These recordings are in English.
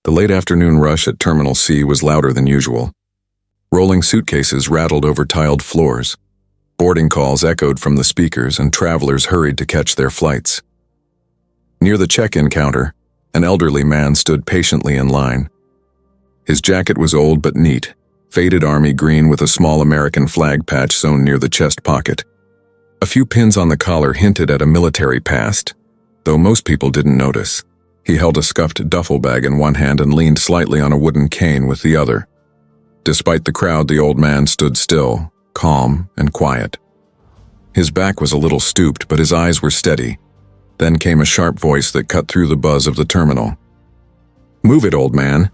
The late afternoon rush at Terminal C was louder than usual. Rolling suitcases rattled over tiled floors. Boarding calls echoed from the speakers, and travelers hurried to catch their flights. Near the check-in counter, an elderly man stood patiently in line. His jacket was old but neat, faded army green with a small American flag patch sewn near the chest pocket. A few pins on the collar hinted at a military past, though most people didn't notice. He held a scuffed duffel bag in one hand and leaned slightly on a wooden cane with the other. Despite the crowd, the old man stood still, calm and quiet. His back was a little stooped, but his eyes were steady. Then came a sharp voice that cut through the buzz of the terminal. "Move it, old man.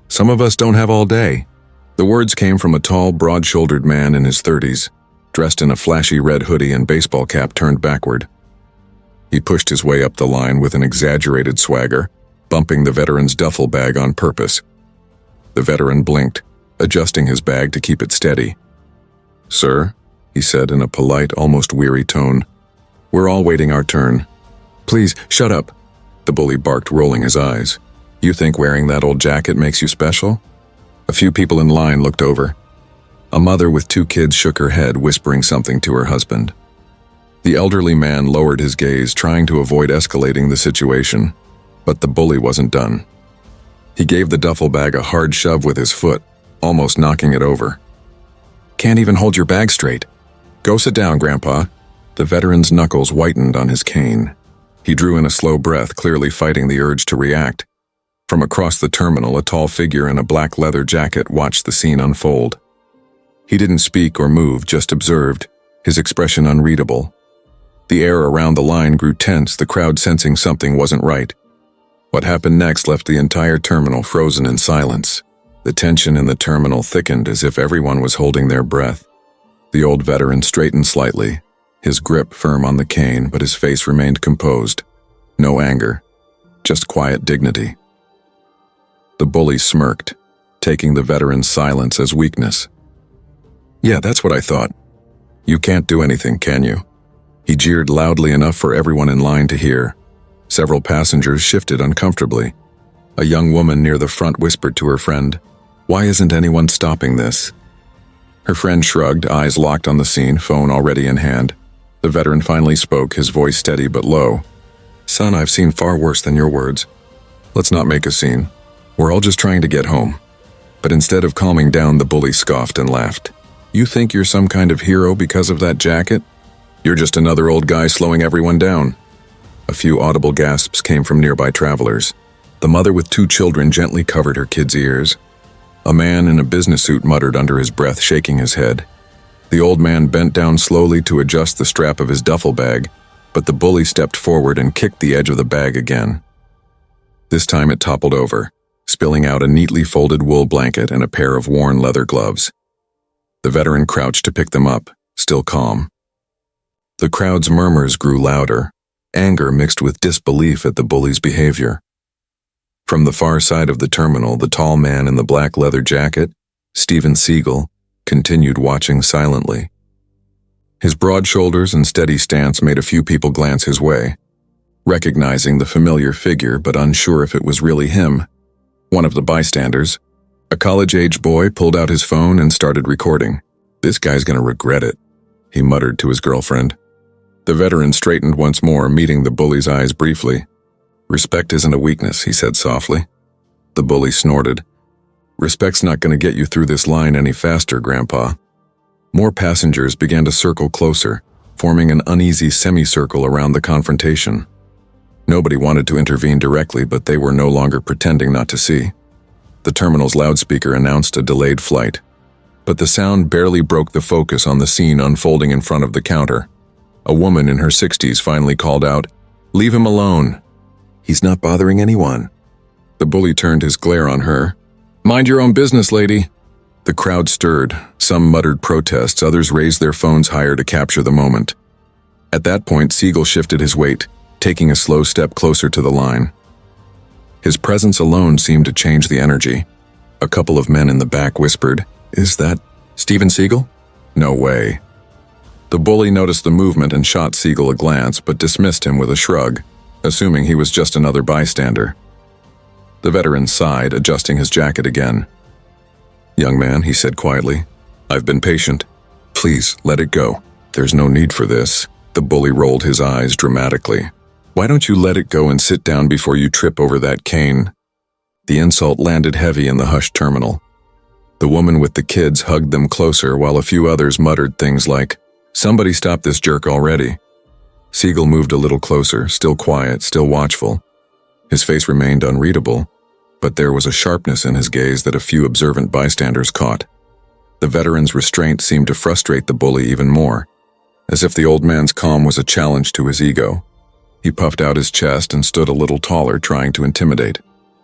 Some of us don't have all day." The words came from a tall, broad-shouldered man in his 30s, dressed in a flashy red hoodie and baseball cap turned backward. He pushed his way up the line with an exaggerated swagger, bumping the veteran's duffel bag on purpose. The veteran blinked, adjusting his bag to keep it steady. "Sir," he said in a polite, almost weary tone, "we're all waiting our turn." "Please, shut up," the bully barked, rolling his eyes. "You think wearing that old jacket makes you special?" A few people in line looked over. A mother with 2 kids shook her head, whispering something to her husband. The elderly man lowered his gaze, trying to avoid escalating the situation, but the bully wasn't done. He gave the duffel bag a hard shove with his foot, almost knocking it over. "Can't even hold your bag straight. Go sit down, Grandpa." The veteran's knuckles whitened on his cane. He drew in a slow breath, clearly fighting the urge to react. From across the terminal, a tall figure in a black leather jacket watched the scene unfold. He didn't speak or move, just observed, his expression unreadable. The air around the line grew tense, the crowd sensing something wasn't right. What happened next left the entire terminal frozen in silence. The tension in the terminal thickened as if everyone was holding their breath. The old veteran straightened slightly, his grip firm on the cane, but his face remained composed. No anger, just quiet dignity. The bully smirked, taking the veteran's silence as weakness. "Yeah, that's what I thought. You can't do anything, can you?" He jeered loudly enough for everyone in line to hear. Several passengers shifted uncomfortably. A young woman near the front whispered to her friend, "Why isn't anyone stopping this?" Her friend shrugged, eyes locked on the scene, phone already in hand. The veteran finally spoke, his voice steady but low. "Son, I've seen far worse than your words. Let's not make a scene. We're all just trying to get home." But instead of calming down, the bully scoffed and laughed. "You think you're some kind of hero because of that jacket? You're just another old guy slowing everyone down." A few audible gasps came from nearby travelers. The mother with 2 children gently covered her kids' ears. A man in a business suit muttered under his breath, shaking his head. The old man bent down slowly to adjust the strap of his duffel bag, but the bully stepped forward and kicked the edge of the bag again. This time it toppled over, spilling out a neatly folded wool blanket and a pair of worn leather gloves. The veteran crouched to pick them up, still calm. The crowd's murmurs grew louder, anger mixed with disbelief at the bully's behavior. From the far side of the terminal, the tall man in the black leather jacket, Steven Seagal, continued watching silently. His broad shoulders and steady stance made a few people glance his way, recognizing the familiar figure but unsure if it was really him. One of the bystanders, a college-age boy, pulled out his phone and started recording. "This guy's gonna regret it," he muttered to his girlfriend. The veteran straightened once more, meeting the bully's eyes briefly. "Respect isn't a weakness," he said softly. The bully snorted. "Respect's not going to get you through this line any faster, Grandpa." More passengers began to circle closer, forming an uneasy semicircle around the confrontation. Nobody wanted to intervene directly, but they were no longer pretending not to see. The terminal's loudspeaker announced a delayed flight, but the sound barely broke the focus on the scene unfolding in front of the counter. A woman in her 60s finally called out, "Leave him alone. He's not bothering anyone." The bully turned his glare on her. "Mind your own business, lady." The crowd stirred. Some muttered protests, others raised their phones higher to capture the moment. At that point, Seagal shifted his weight, taking a slow step closer to the line. His presence alone seemed to change the energy. A couple of men in the back whispered, "Is that Steven Seagal?" "No way." The bully noticed the movement and shot Seagal a glance, but dismissed him with a shrug, assuming he was just another bystander. The veteran sighed, adjusting his jacket again. "Young man," he said quietly, "I've been patient. Please, let it go. There's no need for this." The bully rolled his eyes dramatically. "Why don't you let it go and sit down before you trip over that cane?" The insult landed heavy in the hushed terminal. The woman with the kids hugged them closer while a few others muttered things like, "Somebody stop this jerk already." Seagal moved a little closer, still quiet, still watchful. His face remained unreadable, but there was a sharpness in his gaze that a few observant bystanders caught. The veteran's restraint seemed to frustrate the bully even more, as if the old man's calm was a challenge to his ego. He puffed out his chest and stood a little taller, trying to intimidate.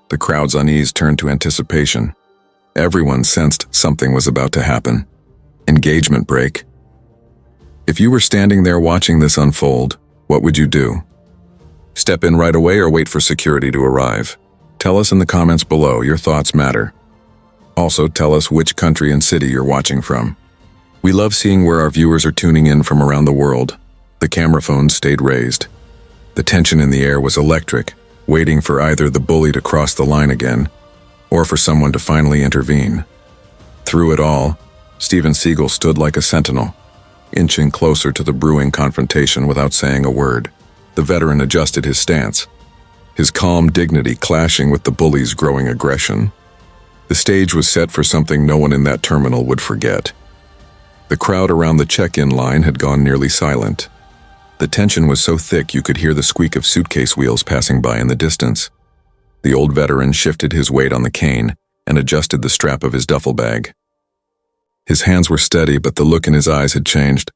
The crowd's unease turned to anticipation. Everyone sensed something was about to happen. Engagement break. If you were standing there watching this unfold, what would you do? Step in right away or wait for security to arrive? Tell us in the comments below. Your thoughts matter. Also, tell us which country and city you're watching from. We love seeing where our viewers are tuning in from around the world. The camera phones stayed raised. The tension in the air was electric, waiting for either the bully to cross the line again, or for someone to finally intervene. Through it all, Steven Seagal stood like a sentinel, inching closer to the brewing confrontation without saying a word. The veteran adjusted his stance, his calm dignity clashing with the bully's growing aggression. The stage was set for something no one in that terminal would forget. The crowd around the check-in line had gone nearly silent. The tension was so thick you could hear the squeak of suitcase wheels passing by in the distance. The old veteran shifted his weight on the cane and adjusted the strap of his duffel bag. His hands were steady, but the look in his eyes had changed.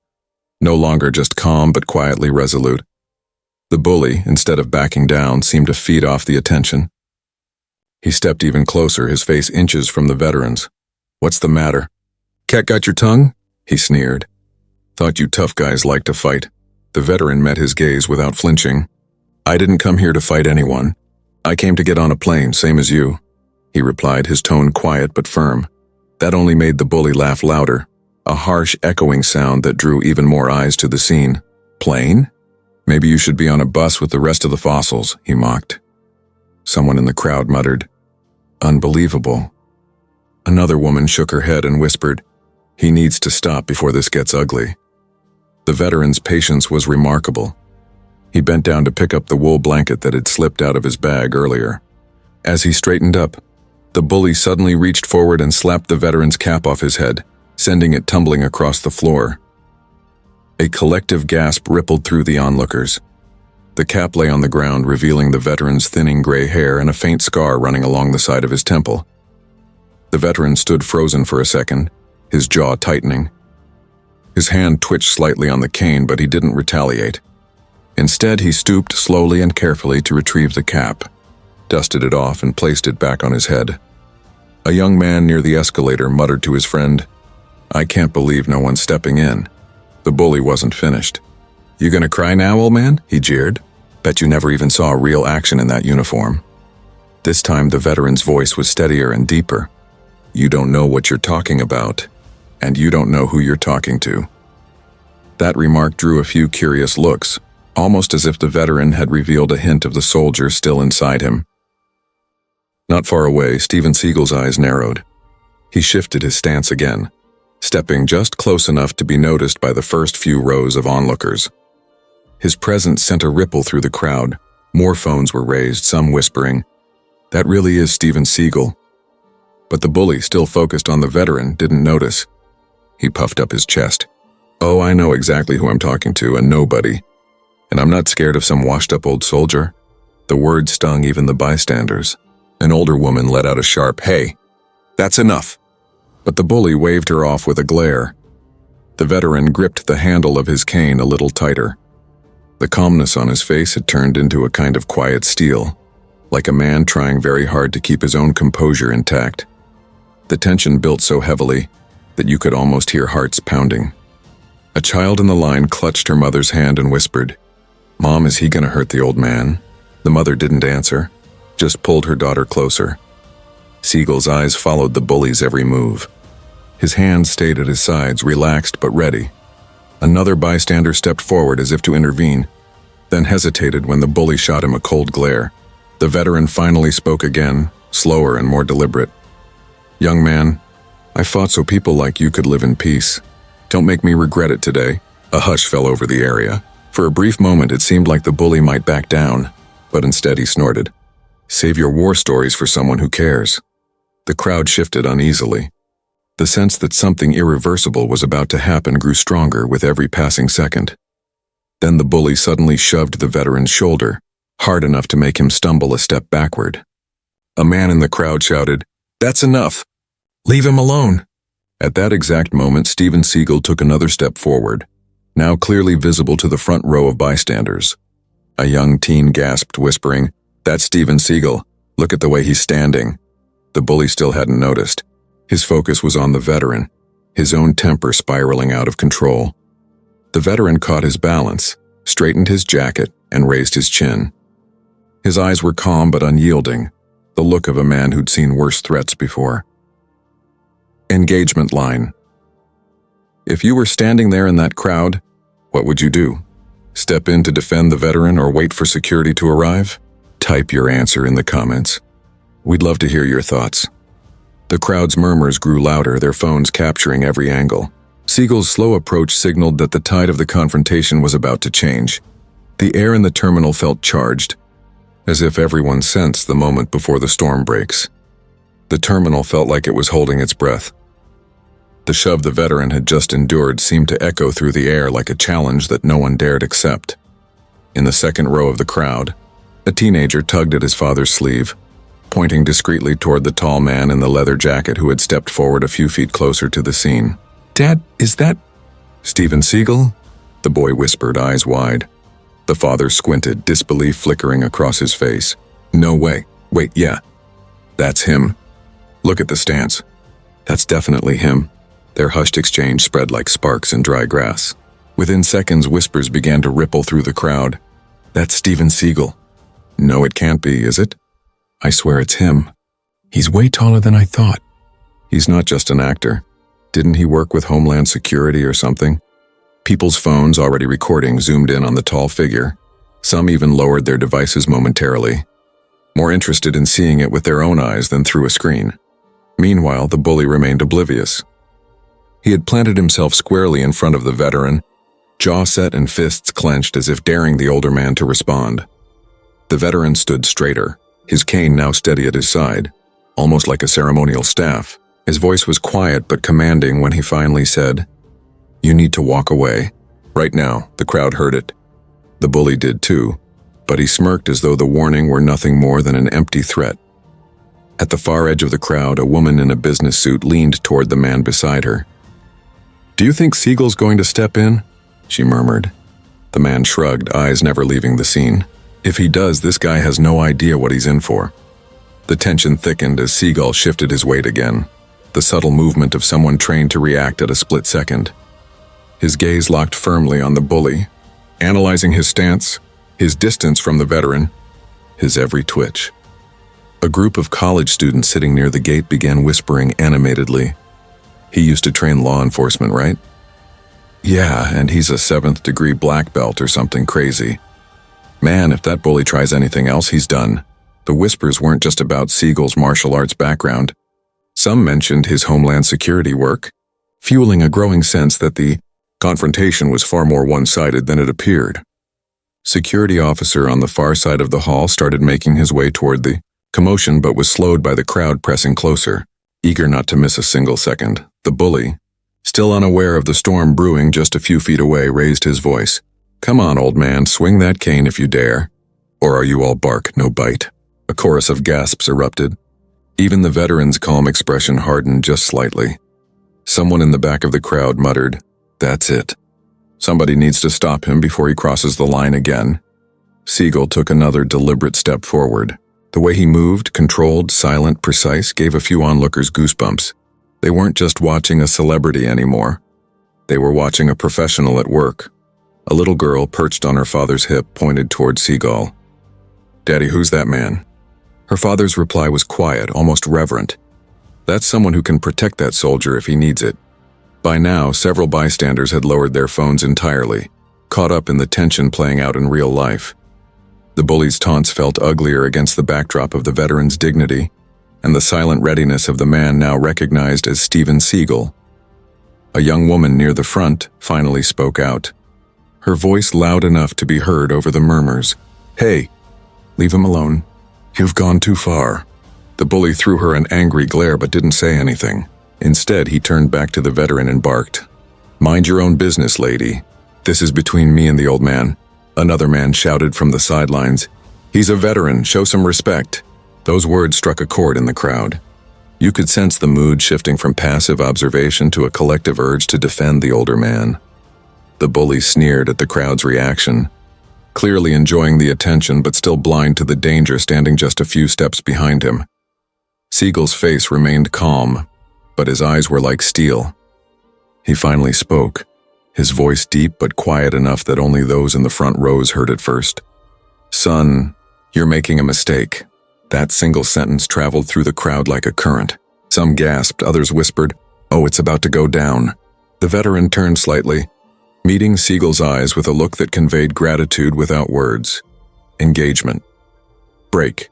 No longer just calm, but quietly resolute. The bully, instead of backing down, seemed to feed off the attention. He stepped even closer, his face inches from the veteran's. "What's the matter? Cat got your tongue?" he sneered. "Thought you tough guys liked to fight." The veteran met his gaze without flinching. "I didn't come here to fight anyone. I came to get on a plane, same as you," he replied, his tone quiet but firm. That only made the bully laugh louder, a harsh, echoing sound that drew even more eyes to the scene. "Plane? Maybe you should be on a bus with the rest of the fossils," he mocked. Someone in the crowd muttered, "Unbelievable." Another woman shook her head and whispered, "He needs to stop before this gets ugly." The veteran's patience was remarkable. He bent down to pick up the wool blanket that had slipped out of his bag earlier. As he straightened up, the bully suddenly reached forward and slapped the veteran's cap off his head, sending it tumbling across the floor. A collective gasp rippled through the onlookers. The cap lay on the ground, revealing the veteran's thinning gray hair and a faint scar running along the side of his temple. The veteran stood frozen for a second, his jaw tightening. His hand twitched slightly on the cane, but he didn't retaliate. Instead, he stooped slowly and carefully to retrieve the cap, dusted it off, and placed it back on his head. A young man near the escalator muttered to his friend, "I can't believe no one's stepping in." The bully wasn't finished. "You gonna cry now, old man?" he jeered. "Bet you never even saw real action in that uniform." This time the veteran's voice was steadier and deeper. "You don't know what you're talking about, and you don't know who you're talking to." That remark drew a few curious looks, almost as if the veteran had revealed a hint of the soldier still inside him. Not far away, Steven Seagal's eyes narrowed. He shifted his stance again, stepping just close enough to be noticed by the first few rows of onlookers. His presence sent a ripple through the crowd. More phones were raised, some whispering, "That really is Steven Seagal." But the bully, still focused on the veteran, didn't notice. He puffed up his chest. "Oh, I know exactly who I'm talking to, and nobody. And I'm not scared of some washed-up old soldier." The word stung even the bystanders. An older woman let out a sharp, "Hey, that's enough." But the bully waved her off with a glare. The veteran gripped the handle of his cane a little tighter. The calmness on his face had turned into a kind of quiet steel, like a man trying very hard to keep his own composure intact. The tension built so heavily that you could almost hear hearts pounding. A child in the line clutched her mother's hand and whispered, "Mom, is he gonna hurt the old man?" The mother didn't answer, just pulled her daughter closer. Seagal's eyes followed the bully's every move. His hands stayed at his sides, relaxed but ready. Another bystander stepped forward as if to intervene, then hesitated when the bully shot him a cold glare. The veteran finally spoke again, slower and more deliberate. "Young man, I fought so people like you could live in peace. Don't make me regret it today." A hush fell over the area. For a brief moment it seemed like the bully might back down, but instead he snorted. "Save your war stories for someone who cares." The crowd shifted uneasily. The sense that something irreversible was about to happen grew stronger with every passing second. Then the bully suddenly shoved the veteran's shoulder, hard enough to make him stumble a step backward. A man in the crowd shouted, "That's enough! Leave him alone!" At that exact moment, Seagal took another step forward, now clearly visible to the front row of bystanders. A young teen gasped, whispering, "That's Seagal. Look at the way he's standing." The bully still hadn't noticed. His focus was on the veteran, his own temper spiraling out of control. The veteran caught his balance, straightened his jacket, and raised his chin. His eyes were calm but unyielding, the look of a man who'd seen worse threats before. Engagement line. If you were standing there in that crowd, what would you do? Step in to defend the veteran or wait for security to arrive? Type your answer in the comments. We'd love to hear your thoughts. The crowd's murmurs grew louder, their phones capturing every angle. Seagal's slow approach signaled that the tide of the confrontation was about to change. The air in the terminal felt charged, as if everyone sensed the moment before the storm breaks. The terminal felt like it was holding its breath. The shove the veteran had just endured seemed to echo through the air like a challenge that no one dared accept. In the second row of the crowd, a teenager tugged at his father's sleeve, pointing discreetly toward the tall man in the leather jacket who had stepped forward a few feet closer to the scene. "Dad, is that Seagal?" the boy whispered, eyes wide. The father squinted, disbelief flickering across his face. "No way. Wait, yeah. That's him. Look at the stance. That's definitely him." Their hushed exchange spread like sparks in dry grass. Within seconds, whispers began to ripple through the crowd. "That's Seagal." "No, it can't be, is it?" "I swear it's him. He's way taller than I thought." "He's not just an actor. Didn't he work with Homeland Security or something?" People's phones, already recording, zoomed in on the tall figure. Some even lowered their devices momentarily, more interested in seeing it with their own eyes than through a screen. Meanwhile, the bully remained oblivious. He had planted himself squarely in front of the veteran, jaw set and fists clenched as if daring the older man to respond. The veteran stood straighter, his cane now steady at his side, almost like a ceremonial staff. His voice was quiet but commanding when he finally said, "You need to walk away. Right now." The crowd heard it. The bully did too, but he smirked as though the warning were nothing more than an empty threat. At the far edge of the crowd, a woman in a business suit leaned toward the man beside her. "Do you think Seagal's going to step in?" she murmured. The man shrugged, eyes never leaving the scene. "If he does, this guy has no idea what he's in for." The tension thickened as Seagal shifted his weight again, the subtle movement of someone trained to react at a split second. His gaze locked firmly on the bully, analyzing his stance, his distance from the veteran, his every twitch. A group of college students sitting near the gate began whispering animatedly. "He used to train law enforcement, right?" "Yeah, and he's a 7th-degree black belt or something crazy. Man, if that bully tries anything else, he's done." The whispers weren't just about Seagal's martial arts background. Some mentioned his Homeland Security work, fueling a growing sense that the confrontation was far more one-sided than it appeared. Security officer on the far side of the hall started making his way toward the commotion but was slowed by the crowd pressing closer, eager not to miss a single second. The bully, still unaware of the storm brewing just a few feet away, raised his voice. "Come on, old man, swing that cane if you dare. Or are you all bark, no bite?" A chorus of gasps erupted. Even the veteran's calm expression hardened just slightly. Someone in the back of the crowd muttered, "That's it. Somebody needs to stop him before he crosses the line again." Seagal took another deliberate step forward. The way he moved, controlled, silent, precise, gave a few onlookers goosebumps. They weren't just watching a celebrity anymore. They were watching a professional at work. A little girl perched on her father's hip pointed toward Seagal. "Daddy, who's that man?" Her father's reply was quiet, almost reverent. "That's someone who can protect that soldier if he needs it." By now, several bystanders had lowered their phones entirely, caught up in the tension playing out in real life. The bully's taunts felt uglier against the backdrop of the veteran's dignity and the silent readiness of the man now recognized as Steven Seagal. A young woman near the front finally spoke out, her voice loud enough to be heard over the murmurs. "Hey, leave him alone. You've gone too far." The bully threw her an angry glare but didn't say anything. Instead, he turned back to the veteran and barked, "Mind your own business, lady. This is between me and the old man." Another man shouted from the sidelines, "He's a veteran, show some respect." Those words struck a chord in the crowd. You could sense the mood shifting from passive observation to a collective urge to defend the older man. The bully sneered at the crowd's reaction, clearly enjoying the attention but still blind to the danger standing just a few steps behind him. Seagal's face remained calm, but his eyes were like steel. He finally spoke, his voice deep but quiet enough that only those in the front rows heard it first. "Son, you're making a mistake." That single sentence traveled through the crowd like a current. Some gasped, others whispered, "Oh, it's about to go down." The veteran turned slightly, meeting Seagal's eyes with a look that conveyed gratitude without words. Engagement. Break.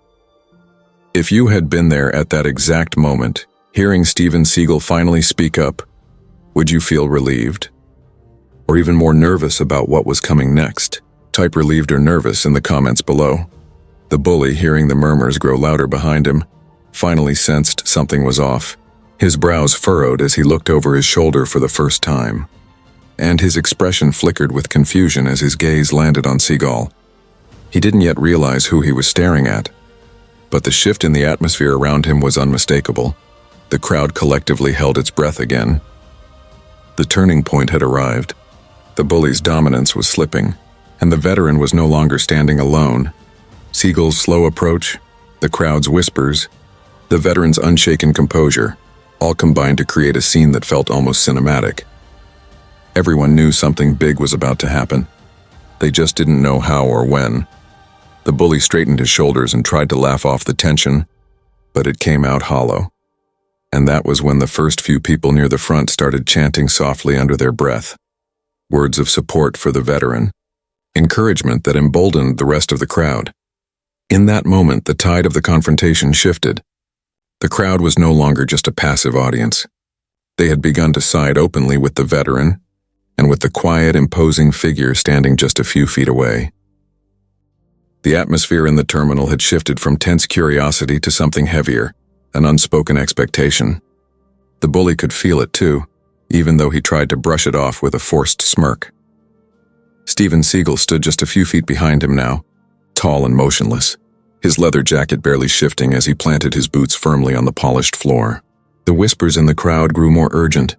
If you had been there at that exact moment, hearing Steven Seagal finally speak up, would you feel relieved? Or even more nervous about what was coming next? Type relieved or nervous in the comments below. The bully, hearing the murmurs grow louder behind him, finally sensed something was off. His brows furrowed as he looked over his shoulder for the first time, and his expression flickered with confusion as his gaze landed on Seagal. He didn't yet realize who he was staring at, but the shift in the atmosphere around him was unmistakable. The crowd collectively held its breath again. The turning point had arrived. The bully's dominance was slipping, and the veteran was no longer standing alone. Seagal's slow approach, the crowd's whispers, the veteran's unshaken composure, all combined to create a scene that felt almost cinematic. Everyone knew something big was about to happen. They just didn't know how or when. The bully straightened his shoulders and tried to laugh off the tension, but it came out hollow. And that was when the first few people near the front started chanting softly under their breath. Words of support for the veteran, encouragement that emboldened the rest of the crowd. In that moment, the tide of the confrontation shifted. The crowd was no longer just a passive audience. They had begun to side openly with the veteran and with the quiet, imposing figure standing just a few feet away. The atmosphere in the terminal had shifted from tense curiosity to something heavier, an unspoken expectation. The bully could feel it too, even though he tried to brush it off with a forced smirk. Steven Seagal stood just a few feet behind him now, tall and motionless, his leather jacket barely shifting as he planted his boots firmly on the polished floor. The whispers in the crowd grew more urgent,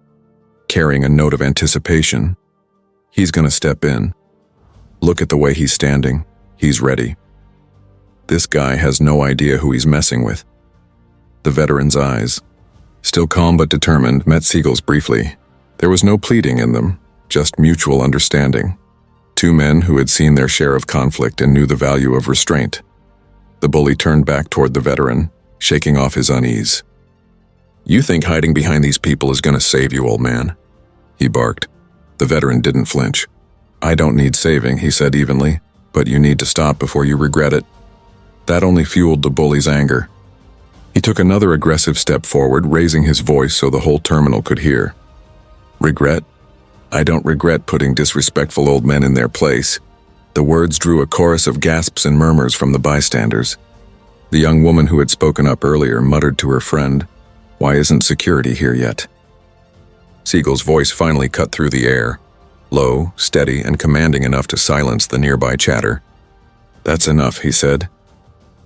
carrying a note of anticipation. He's gonna step in. Look at the way he's standing. He's ready. This guy has no idea who he's messing with. The veteran's eyes, still calm but determined, met Seagal's briefly. There was no pleading in them, just mutual understanding. Two men who had seen their share of conflict and knew the value of restraint. The bully turned back toward the veteran, shaking off his unease. "You think hiding behind these people is going to save you, old man?" he barked. The veteran didn't flinch. "I don't need saving," he said evenly, "but you need to stop before you regret it." That only fueled the bully's anger. He took another aggressive step forward, raising his voice so the whole terminal could hear. "Regret? I don't regret putting disrespectful old men in their place." The words drew a chorus of gasps and murmurs from the bystanders. The young woman who had spoken up earlier muttered to her friend, "Why isn't security here yet?" Seagal's voice finally cut through the air, low, steady, and commanding enough to silence the nearby chatter. "That's enough," he said.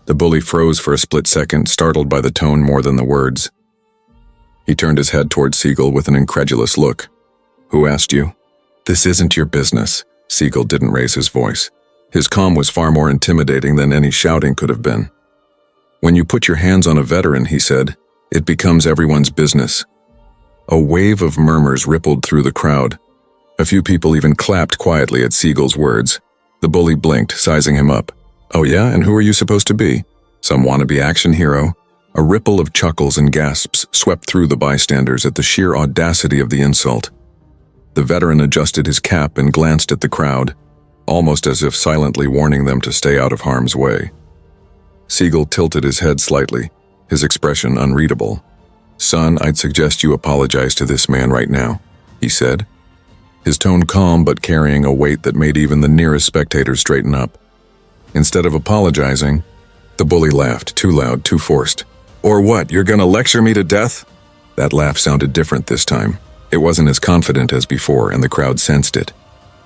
The bully froze for a split second, startled by the tone more than the words. He turned his head toward Seagal with an incredulous look. "Who asked you?" "This isn't your business." Seagal didn't raise his voice. His calm was far more intimidating than any shouting could have been. "When you put your hands on a veteran," he said, "it becomes everyone's business." A wave of murmurs rippled through the crowd. A few people even clapped quietly at Seagal's words. The bully blinked, sizing him up. "Oh yeah, and who are you supposed to be? Some wannabe action hero?" A ripple of chuckles and gasps swept through the bystanders at the sheer audacity of the insult. The veteran adjusted his cap and glanced at the crowd. almost as if silently warning them to stay out of harm's way. Seagal tilted his head slightly, his expression unreadable. "Son, I'd suggest you apologize to this man right now," he said, his tone calm but carrying a weight that made even the nearest spectator straighten up. Instead of apologizing, the bully laughed, too loud, too forced. "Or what, you're gonna lecture me to death?" That laugh sounded different this time. It wasn't as confident as before, and the crowd sensed it.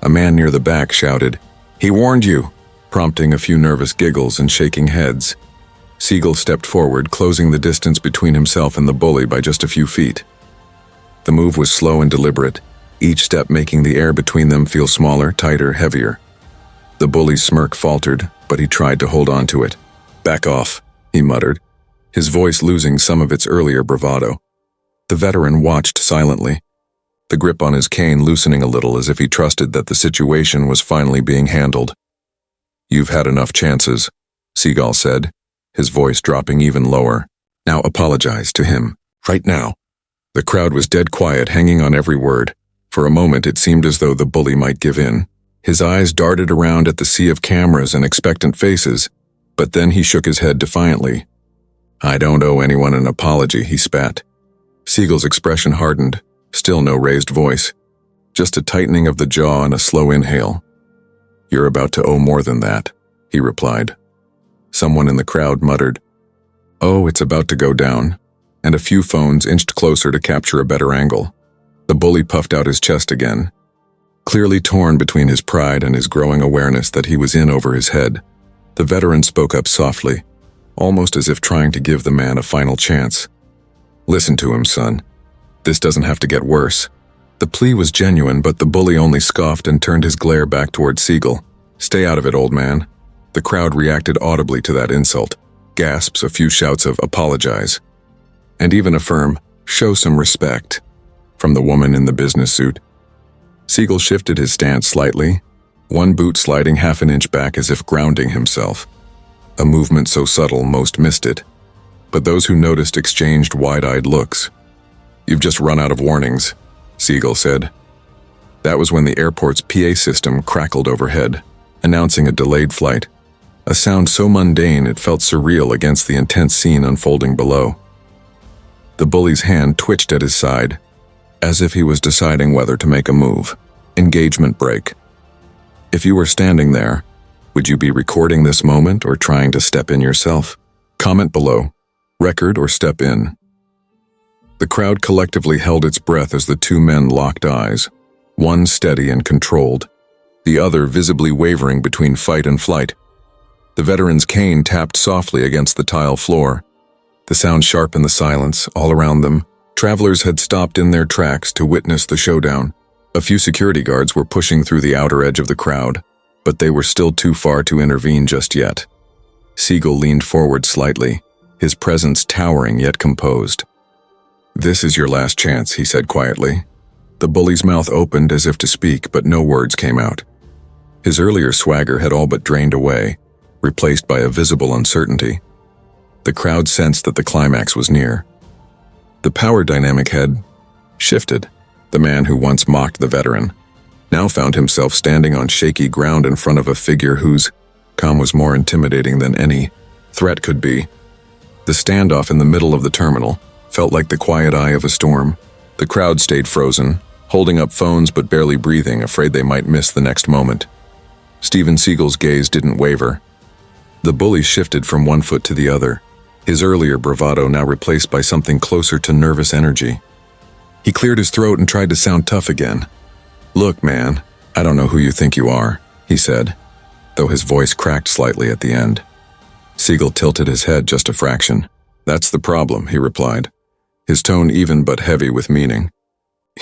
A man near the back shouted, "He warned you," prompting a few nervous giggles and shaking heads. Seagal stepped forward, closing the distance between himself and the bully by just a few feet. The move was slow and deliberate, each step making the air between them feel smaller, tighter, heavier. The bully's smirk faltered, but he tried to hold on to it. "Back off," he muttered, his voice losing some of its earlier bravado. The veteran watched silently, the grip on his cane loosening a little as if he trusted that the situation was finally being handled. "You've had enough chances," Seagal said, his voice dropping even lower. "Now apologize to him, right now." The crowd was dead quiet, hanging on every word. For a moment it seemed as though the bully might give in. His eyes darted around at the sea of cameras and expectant faces, but then he shook his head defiantly. "I don't owe anyone an apology," he spat. Seagal's expression hardened, still no raised voice, just a tightening of the jaw and a slow inhale. "You're about to owe more than that," he replied. Someone in the crowd muttered, "Oh, it's about to go down," and a few phones inched closer to capture a better angle. The bully puffed out his chest again, clearly torn between his pride and his growing awareness that he was in over his head. The veteran spoke up softly, almost as if trying to give the man a final chance. "Listen to him, son. This doesn't have to get worse." The plea was genuine, but the bully only scoffed and turned his glare back toward Seagal. "Stay out of it, old man." The crowd reacted audibly to that insult. Gasps, a few shouts of "apologize," and even a firm "show some respect" from the woman in the business suit. Seagal shifted his stance slightly, one boot sliding half an inch back as if grounding himself. A movement so subtle most missed it, but those who noticed exchanged wide-eyed looks. "You've just run out of warnings," Seagal said. That was when the airport's PA system crackled overhead, announcing a delayed flight. A sound so mundane it felt surreal against the intense scene unfolding below. The bully's hand twitched at his side, as if he was deciding whether to make a move. Engagement break. If you were standing there, would you be recording this moment or trying to step in yourself? Comment below. Record or step in. The crowd collectively held its breath as the two men locked eyes, one steady and controlled, the other visibly wavering between fight and flight. The veteran's cane tapped softly against the tile floor. The sound sharpened the silence all around them. Travelers had stopped in their tracks to witness the showdown. A few security guards were pushing through the outer edge of the crowd, but they were still too far to intervene just yet. Seagal leaned forward slightly, his presence towering yet composed. "This is your last chance," he said quietly. The bully's mouth opened as if to speak, but no words came out. His earlier swagger had all but drained away, replaced by a visible uncertainty. The crowd sensed that the climax was near. The power dynamic had shifted. The man who once mocked the veteran now found himself standing on shaky ground in front of a figure whose calm was more intimidating than any threat could be. The standoff in the middle of the terminal felt like the quiet eye of a storm. The crowd stayed frozen, holding up phones but barely breathing, afraid they might miss the next moment. Steven Seagal's gaze didn't waver. The bully shifted from one foot to the other, his earlier bravado now replaced by something closer to nervous energy. He cleared his throat and tried to sound tough again. "Look, man, I don't know who you think you are," he said, though his voice cracked slightly at the end. Seagal tilted his head just a fraction. "That's the problem," he replied, his tone even but heavy with meaning.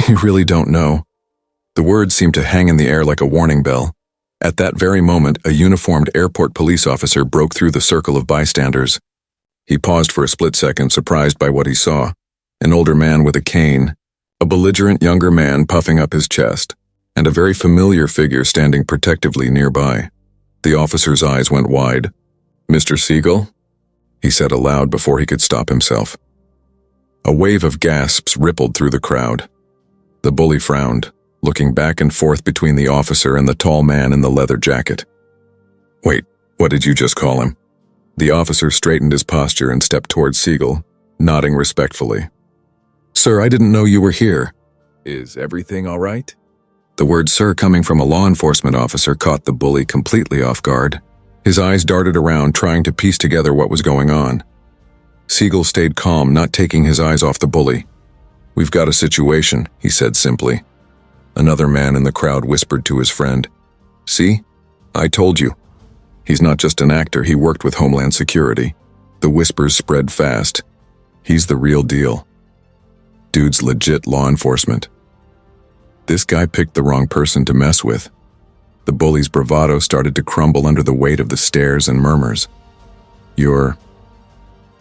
"You really don't know." The words seemed to hang in the air like a warning bell. At that very moment, a uniformed airport police officer broke through the circle of bystanders. He paused for a split second, surprised by what he saw. An older man with a cane, a belligerent younger man puffing up his chest, and a very familiar figure standing protectively nearby. The officer's eyes went wide. "Mr. Seagal?" he said aloud before he could stop himself. A wave of gasps rippled through the crowd. The bully frowned, looking back and forth between the officer and the tall man in the leather jacket. "Wait, what did you just call him?" The officer straightened his posture and stepped towards Seagal, nodding respectfully. "Sir, I didn't know you were here. Is everything all right?" The word "sir" coming from a law enforcement officer caught the bully completely off guard. His eyes darted around, trying to piece together what was going on. Seagal stayed calm, not taking his eyes off the bully. "We've got a situation," he said simply. Another man in the crowd whispered to his friend, "See? I told you. He's not just an actor, he worked with Homeland Security." The whispers spread fast. "He's the real deal. Dude's legit law enforcement." This guy picked the wrong person to mess with. The bully's bravado started to crumble under the weight of the stares and murmurs. You're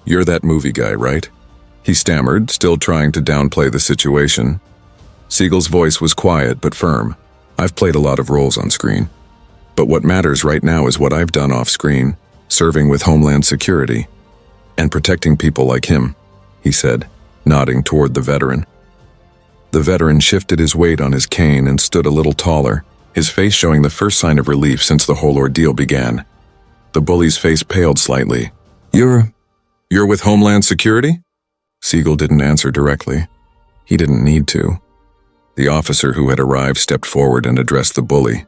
that movie guy, right?" he stammered, still trying to downplay the situation. Seagal's voice was quiet but firm. "I've played a lot of roles on screen. But what matters right now is what I've done off screen, serving with Homeland Security and protecting people like him," he said, nodding toward the veteran. The veteran shifted his weight on his cane and stood a little taller, his face showing the first sign of relief since the whole ordeal began. The bully's face paled slightly. You're with Homeland Security?" Seagal didn't answer directly. He didn't need to. The officer who had arrived stepped forward and addressed the bully.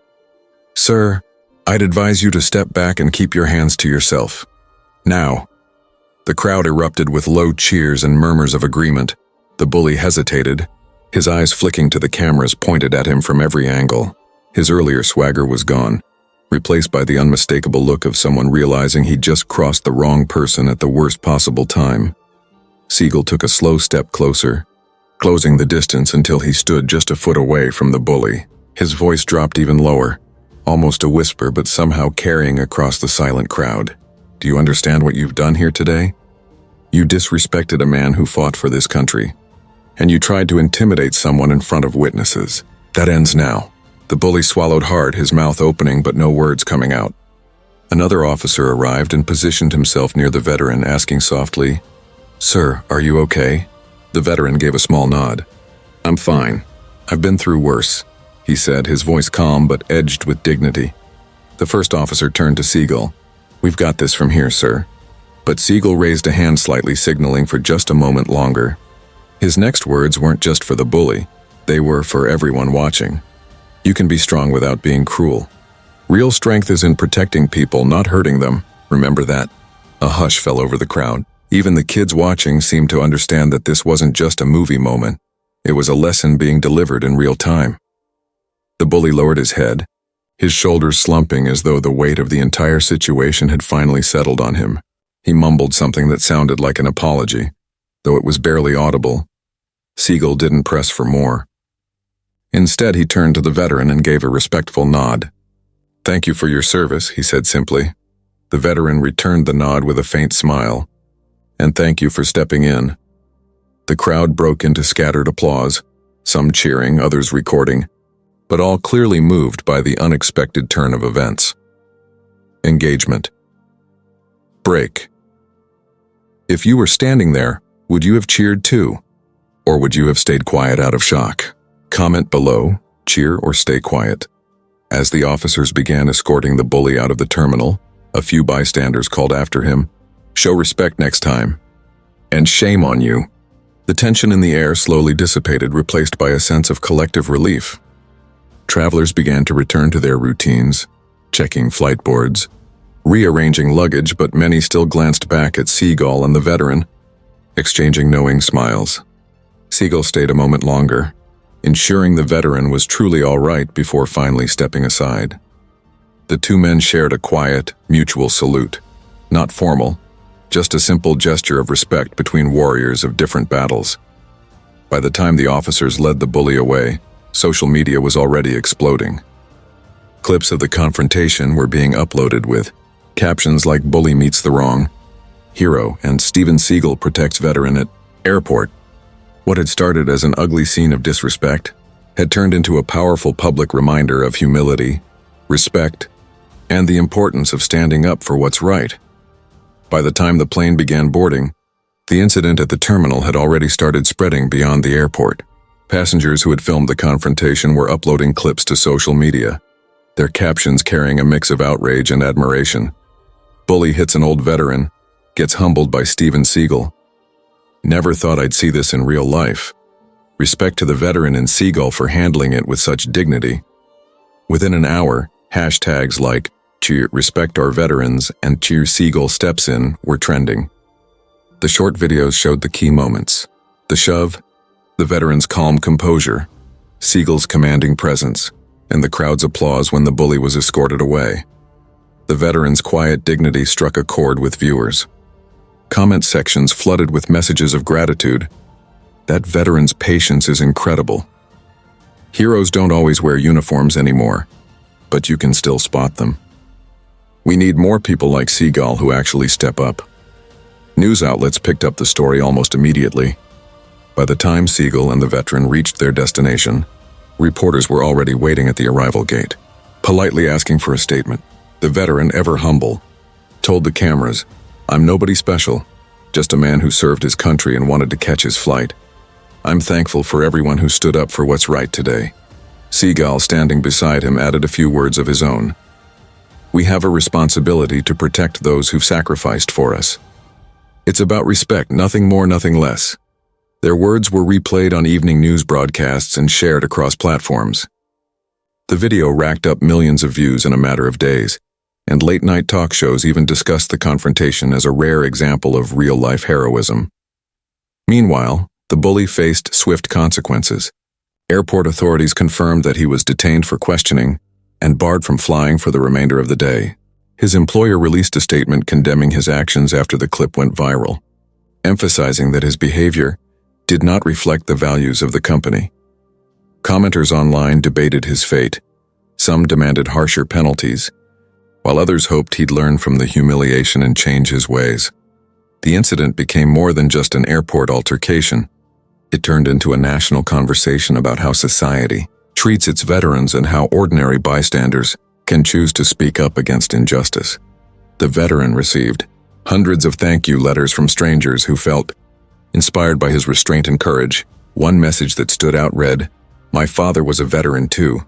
"Sir, I'd advise you to step back and keep your hands to yourself. Now." The crowd erupted with low cheers and murmurs of agreement. The bully hesitated, his eyes flicking to the cameras pointed at him from every angle. His earlier swagger was gone, replaced by the unmistakable look of someone realizing he'd just crossed the wrong person at the worst possible time. Seagal took a slow step closer, closing the distance until he stood just a foot away from the bully. His voice dropped even lower, almost a whisper but somehow carrying across the silent crowd. "Do you understand what you've done here today? You disrespected a man who fought for this country, and you tried to intimidate someone in front of witnesses. That ends now." The bully swallowed hard, his mouth opening but no words coming out. Another officer arrived and positioned himself near the veteran, asking softly, "Sir, are you okay?" The veteran gave a small nod. "I'm fine. I've been through worse," he said, his voice calm but edged with dignity. The first officer turned to Seagal. "We've got this from here, sir." But Seagal raised a hand slightly, signaling for just a moment longer. His next words weren't just for the bully. They were for everyone watching. "You can be strong without being cruel. Real strength is in protecting people, not hurting them. Remember that." A hush fell over the crowd. Even the kids watching seemed to understand that this wasn't just a movie moment. It was a lesson being delivered in real time. The bully lowered his head, his shoulders slumping as though the weight of the entire situation had finally settled on him. He mumbled something that sounded like an apology, though it was barely audible. Seagal didn't press for more. Instead, he turned to the veteran and gave a respectful nod. "Thank you for your service," he said simply. The veteran returned the nod with a faint smile. "And thank you for stepping in." The crowd broke into scattered applause, some cheering, others recording, but all clearly moved by the unexpected turn of events. Engagement. Break. If you were standing there, would you have cheered too? Or would you have stayed quiet out of shock? Comment below, cheer or stay quiet. As the officers began escorting the bully out of the terminal, a few bystanders called after him, "Show respect next time." And "Shame on you." The tension in the air slowly dissipated, replaced by a sense of collective relief. Travelers began to return to their routines, checking flight boards, rearranging luggage, but many still glanced back at Seagal and the veteran, exchanging knowing smiles. Seagal stayed a moment longer, ensuring the veteran was truly all right before finally stepping aside. The two men shared a quiet, mutual salute, not formal, just a simple gesture of respect between warriors of different battles. By the time the officers led the bully away, social media was already exploding. Clips of the confrontation were being uploaded with captions like "Bully meets the wrong," "Hero," and "Steven Seagal protects veteran at airport." What had started as an ugly scene of disrespect had turned into a powerful public reminder of humility, respect, and the importance of standing up for what's right. By the time the plane began boarding, the incident at the terminal had already started spreading beyond the airport. Passengers who had filmed the confrontation were uploading clips to social media, their captions carrying a mix of outrage and admiration. Bully hits an old veteran, gets humbled by Seagal. Never thought I'd see this in real life. Respect to the veteran and Seagal for handling it with such dignity. Within an hour, hashtags like "Cheer Respect Our Veterans" and "Cheer Seagal Steps In" were trending. The short videos showed the key moments: the shove, the veteran's calm composure, Seagal's commanding presence, and the crowd's applause when the bully was escorted away. The veteran's quiet dignity struck a chord with viewers. Comment sections flooded with messages of gratitude. That veteran's patience is incredible. Heroes don't always wear uniforms anymore, but you can still spot them. We need more people like Seagal who actually step up. News outlets picked up the story almost immediately. By the time Seagal and the veteran reached their destination, reporters were already waiting at the arrival gate, politely asking for a statement. The veteran, ever humble, told the cameras, "I'm nobody special, just a man who served his country and wanted to catch his flight. I'm thankful for everyone who stood up for what's right today." Seagal, standing beside him, added a few words of his own. "We have a responsibility to protect those who've sacrificed for us. It's about respect, nothing more, nothing less." Their words were replayed on evening news broadcasts and shared across platforms. The video racked up millions of views in a matter of days, and late-night talk shows even discussed the confrontation as a rare example of real-life heroism. Meanwhile, the bully faced swift consequences. Airport authorities confirmed that he was detained for questioning and barred from flying for the remainder of the day. His employer released a statement condemning his actions after the clip went viral, emphasizing that his behavior did not reflect the values of the company. Commenters online debated his fate. Some demanded harsher penalties, while others hoped he'd learn from the humiliation and change his ways. The incident became more than just an airport altercation. It turned into a national conversation about how society treats its veterans and how ordinary bystanders can choose to speak up against injustice. The veteran received hundreds of thank you letters from strangers who felt inspired by his restraint and courage. One message that stood out read, "My father was a veteran too.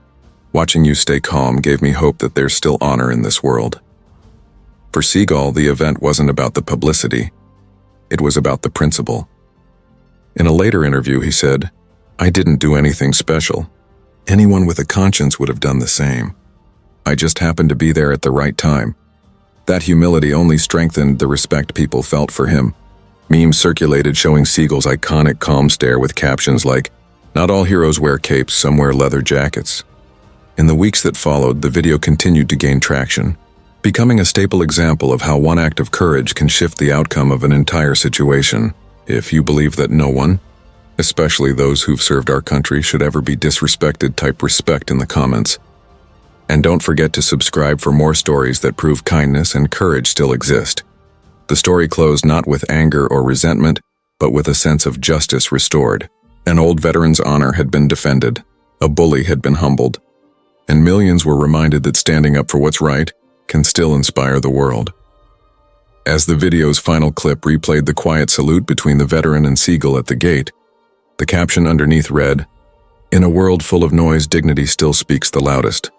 Watching you stay calm gave me hope that there's still honor in this world." For Seagal, the event wasn't about the publicity. It was about the principle. In a later interview, he said, "I didn't do anything special. Anyone with a conscience would have done the same. I just happened to be there at the right time." That humility only strengthened the respect people felt for him. Memes circulated showing Seagal's iconic calm stare with captions like, "Not all heroes wear capes, some wear leather jackets." In the weeks that followed, the video continued to gain traction, becoming a staple example of how one act of courage can shift the outcome of an entire situation. If you believe that no one, especially those who've served our country, should ever be disrespected, type respect in the comments. And don't forget to subscribe for more stories that prove kindness and courage still exist. The story closed not with anger or resentment, but with a sense of justice restored. An old veteran's honor had been defended, a bully had been humbled, and millions were reminded that standing up for what's right can still inspire the world. As the video's final clip replayed the quiet salute between the veteran and Seagal at the gate, the caption underneath read, "In a world full of noise, dignity still speaks the loudest."